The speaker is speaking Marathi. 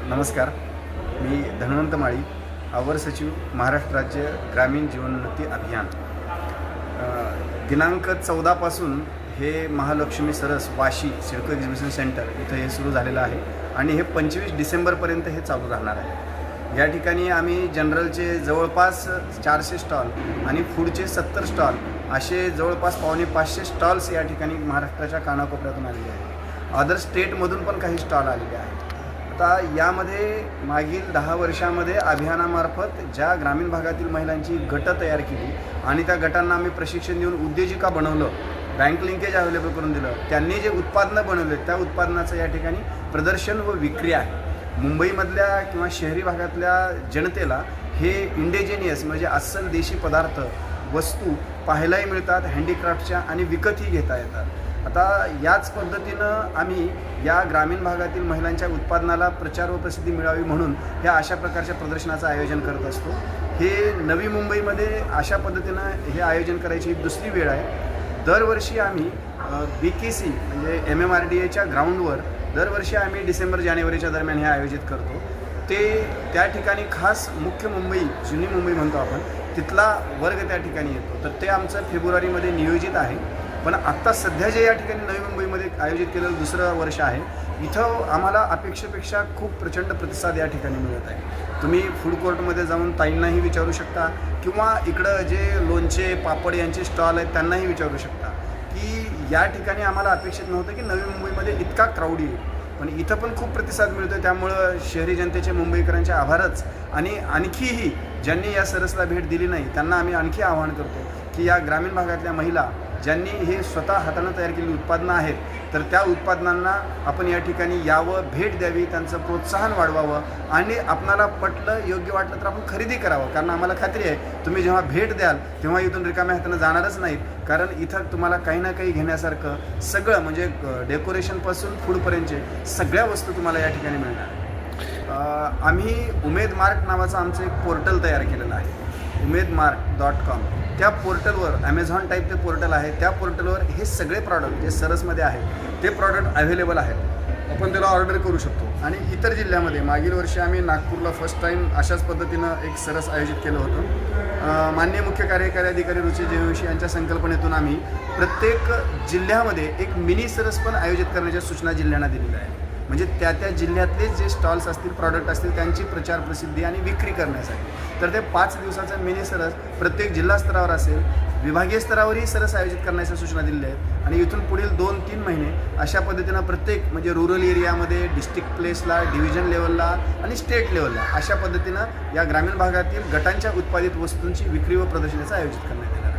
नमस्कार. मी धन्वंत माळी, अवर सचिव, महाराष्ट्र राज्य ग्रामीण जीवनोन्नती अभियान. दिनांक 14 पासून हे महालक्ष्मी सरस वाशी सिडको एक्झिबिशन सेंटर इथं हे सुरू झालेलं आहे आणि हे 25 डिसेंबरपर्यंत हे चालू राहणार आहे. या ठिकाणी आम्ही जनरलचे जवळपास 400 स्टॉल आणि फूडचे 70 स्टॉल असे जवळपास 450 स्टॉल्स या ठिकाणी महाराष्ट्राच्या कानाकोपऱ्यातून आलेले आहेत. अदर स्टेटमधून पण काही स्टॉल आलेले आहेत. आता यामध्ये मागील 10 वर्षामध्ये अभियानामार्फत ज्या ग्रामीण भागातील महिलांची गटं तयार केली आणि त्या गटांना आम्ही प्रशिक्षण देऊन उद्योजिका बनवलं, बँक लिंकेज अवेलेबल करून दिलं, त्यांनी जे उत्पादनं बनवले त्या उत्पादनाचं या ठिकाणी प्रदर्शन व विक्री आहे. मुंबईमधल्या किंवा शहरी भागातल्या जनतेला हे इंडिजिनियस म्हणजे अस्सल देशी पदार्थ वस्तू पाहायलाही मिळतात, हँडीक्राफ्टच्या, आणि विकतही घेता येतात. आता याच पद्धतीनं आम्ही या ग्रामीण भागातील महिलांच्या उत्पादनाला प्रचार व प्रसिद्धी मिळावी म्हणून ह्या अशा प्रकारच्या प्रदर्शनाचं आयोजन करत असतो. हे नवी मुंबईमध्ये अशा पद्धतीनं हे आयोजन करायची ही दुसरी वेळ आहे. दरवर्षी आम्ही BKC म्हणजे MMRDAच्या ग्राउंडवर दरवर्षी आम्ही डिसेंबर-जानेवारीच्या दरम्यान हे आयोजित करतो. त्या ठिकाणी खास मुख्य मुंबई, जुनी मुंबई म्हणतो आपण, तिथला वर्ग त्या ठिकाणी येतो. तर ते आमचं फेब्रुवारीमध्ये नियोजित आहे. पण आत्ता सध्या जे या ठिकाणी नवी मुंबईमध्ये आयोजित केलेलं दुसरं वर्ष आहे, इथं आम्हाला अपेक्षेपेक्षा खूप प्रचंड प्रतिसाद या ठिकाणी मिळत आहे. तुम्ही फूड कोर्टमध्ये जाऊन ताईंनाही विचारू शकता किंवा इकडं जे लोणचे पापड यांचे स्टॉल आहेत त्यांनाही विचारू शकता की या ठिकाणी आम्हाला अपेक्षित नव्हतं की नवी मुंबईमध्ये इतका क्राऊड येईल, पण इथं पण खूप प्रतिसाद मिळतो आहे. त्यामुळं शहरी जनतेचे, मुंबईकरांचे आभारच. आणि आणखीही ज्यांनी या सरसला भेट दिली नाही त्यांना आम्ही आणखी आवाहन करतो की या ग्रामीण भागातल्या महिला ज्यांनी हे स्वतः हातानं तयार केलेली उत्पादनं आहेत, तर त्या उत्पादनांना आपण या ठिकाणी यावं, भेट द्यावी, त्यांचं प्रोत्साहन वाढवावं आणि आपणाला पटलं, योग्य वाटलं तर आपण खरेदी करावं. कारण आम्हाला खात्री आहे तुम्ही जेव्हा भेट द्याल तेव्हा इथून रिकाम्या हातानं जाणारच नाहीत. कारण इथं तुम्हाला काही ना काही घेण्यासारखं सगळं म्हणजे डेकोरेशनपासून फूडपर्यंतचे सगळ्या वस्तू तुम्हाला या ठिकाणी मिळणार. आम्ही उमेद मार्क नावाचं आमचं एक पोर्टल तयार केलेलं आहे, umedmark.com. त्या पोर्टलवर ॲमेझॉन टाईप ते पोर्टल आहे. त्या पोर्टलवर हे सगळे प्रॉडक्ट जे सरसमध्ये आहेत ते प्रॉडक्ट अवेलेबल आहेत. आपण त्याला ऑर्डर करू शकतो. आणि इतर जिल्ह्यामध्ये मागील वर्षी आम्ही नागपूरला फर्स्ट टाईम अशाच पद्धतीनं एक सरस आयोजित केलं होतं. माननीय मुख्य कार्यकारी अधिकारी रुची जेविशी यांच्या संकल्पनेतून आम्ही प्रत्येक जिल्ह्यामध्ये एक मिनी सरस पण आयोजित करण्याच्या सूचना जिल्ह्यांना दिलेल्या आहेत. म्हणजे त्या जिल्ह्यातले जे स्टॉल्स असतील, प्रॉडक्ट असतील, त्यांची प्रचार प्रसिद्धी आणि विक्री करण्यासाठी. तर ते 5 दिवसाचं मिनी सरस प्रत्येक जिल्हा स्तरावर असेल, विभागीय स्तरावरही सरस आयोजित करण्याच्या सूचना दिलेल्या आहेत. आणि इथून पुढील 2-3 महिने अशा पद्धतीनं प्रत्येक म्हणजे रुरल एरियामध्ये, डिस्ट्रिक्ट प्लेसला, डिव्हिजन लेवलला आणि स्टेट लेवलला अशा पद्धतीनं या ग्रामीण भागातील गटांच्या उत्पादित वस्तूंची विक्री व प्रदर्शनाचं आयोजित करण्यात येणार आहे.